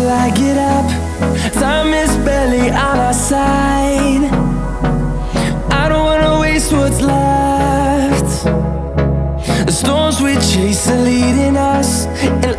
till I get up. Time is barely on our side. I don't wanna waste what's left. The storms we chase are leading us, and